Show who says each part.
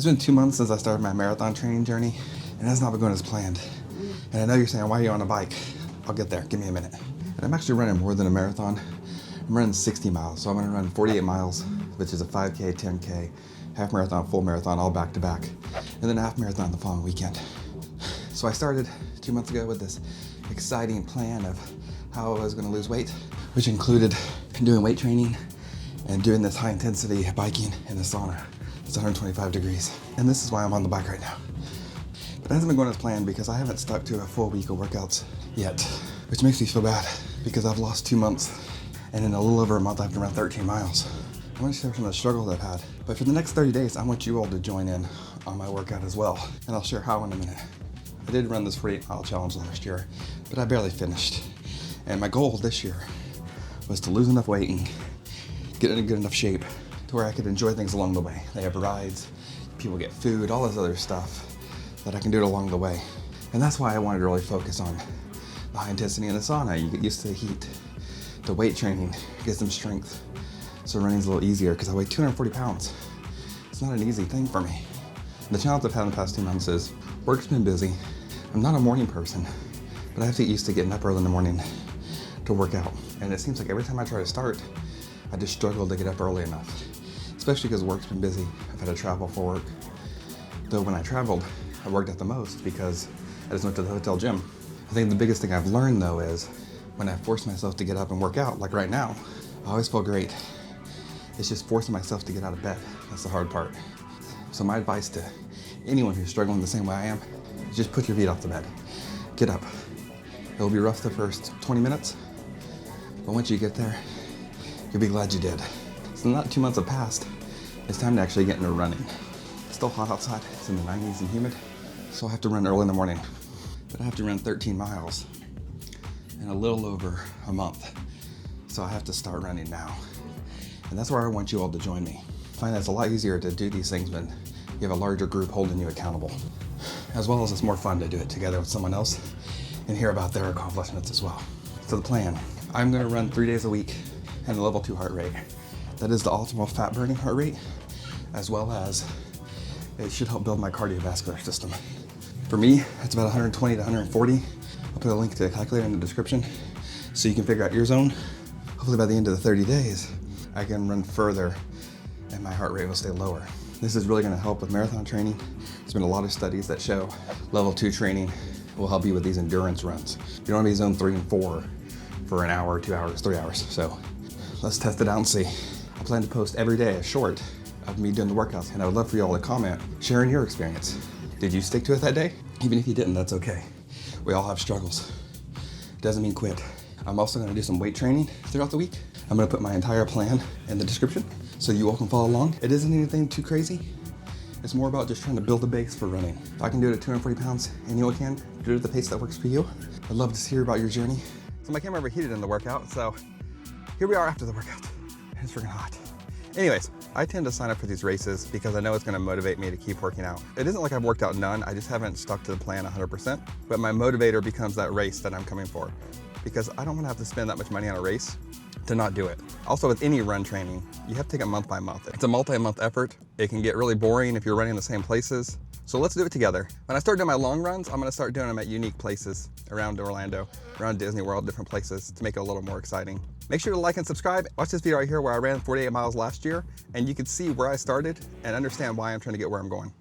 Speaker 1: It's been 2 months since I started my marathon training journey, and it has not been going as planned. And I know you're saying, why are you on a bike? I'll get there, give me a minute. And I'm actually running more than a marathon. I'm running 60 miles, so I'm gonna run 48 miles, which is a 5K, 10K, half marathon, full marathon, all back to back, and then a half marathon the following weekend. So I started 2 months ago with this exciting plan of how I was gonna lose weight, which included doing weight training and doing this high intensity biking in the sauna. It's 125 degrees. And this is why I'm on the bike right now. But it hasn't been going as planned because I haven't stuck to a full week of workouts yet, which makes me feel bad because I've lost 2 months, and in a little over a month I've run 13 miles. I want to share some of the struggles I've had. But for the next 30 days, I want you all to join in on my workout as well. And I'll share how in a minute. I did run this 48-mile challenge last year, but I barely finished. And my goal this year was to lose enough weight and get in a good enough shape to where I could enjoy things along the way. They have rides, people get food, all this other stuff that I can do along the way. And that's why I wanted to really focus on the high intensity in the sauna. You get used to the heat. The weight training gives them strength. So running's a little easier because I weigh 240 pounds. It's not an easy thing for me. The challenge I've had in the past 2 months is work's been busy. I'm not a morning person, but I have to get used to getting up early in the morning to work out. And it seems like every time I try to start, I just struggle to get up early enough, especially because work's been busy. I've had to travel for work. Though when I traveled, I worked out the most because I just went to the hotel gym. I think the biggest thing I've learned though is when I force myself to get up and work out, like right now, I always feel great. It's just forcing myself to get out of bed. That's the hard part. So my advice to anyone who's struggling the same way I am, is just put your feet off the bed. Get up. It'll be rough the first 20 minutes, but once you get there, you'll be glad you did. So not 2 months have passed. It's time to actually get into running. It's still hot outside. It's in the 90s and humid. So I have to run early in the morning. But I have to run 13 miles in a little over a month. So I have to start running now. And that's where I want you all to join me. I find that it's a lot easier to do these things when you have a larger group holding you accountable. As well as it's more fun to do it together with someone else and hear about their accomplishments as well. So the plan, I'm gonna run 3 days a week and a level 2 heart rate. That is the optimal fat burning heart rate, as well as it should help build my cardiovascular system. For me, it's about 120 to 140. I'll put a link to a calculator in the description so you can figure out your zone. Hopefully by the end of the 30 days, I can run further and my heart rate will stay lower. This is really gonna help with marathon training. There's been a lot of studies that show level 2 training will help you with these endurance runs. You don't wanna be zone 3 and 4 for an hour, 2 hours, 3 hours. So let's test it out and see. I plan to post every day a short of me doing the workouts, and I would love for you all to comment, sharing your experience. Did you stick to it that day? Even if you didn't, that's okay. We all have struggles. Doesn't mean quit. I'm also gonna do some weight training throughout the week. I'm gonna put my entire plan in the description so you all can follow along. It isn't anything too crazy. It's more about just trying to build a base for running. If I can do it at 240 pounds and you all can, do it at the pace that works for you. I'd love to hear about your journey. So my camera overheated in the workout, so here we are after the workout. It's freaking hot. Anyways, I tend to sign up for these races because I know it's gonna motivate me to keep working out. It isn't like I've worked out none, I just haven't stuck to the plan 100%, but my motivator becomes that race that I'm coming for because I don't wanna have to spend that much money on a race to not do it. Also with any run training, you have to take it month by month. It's a multi-month effort. It can get really boring if you're running the same places. So let's do it together. When I start doing my long runs, I'm gonna start doing them at unique places around Orlando, around Disney World, different places to make it a little more exciting. Make sure to like and subscribe. Watch this video right here where I ran 48 miles last year and you can see where I started and understand why I'm trying to get where I'm going.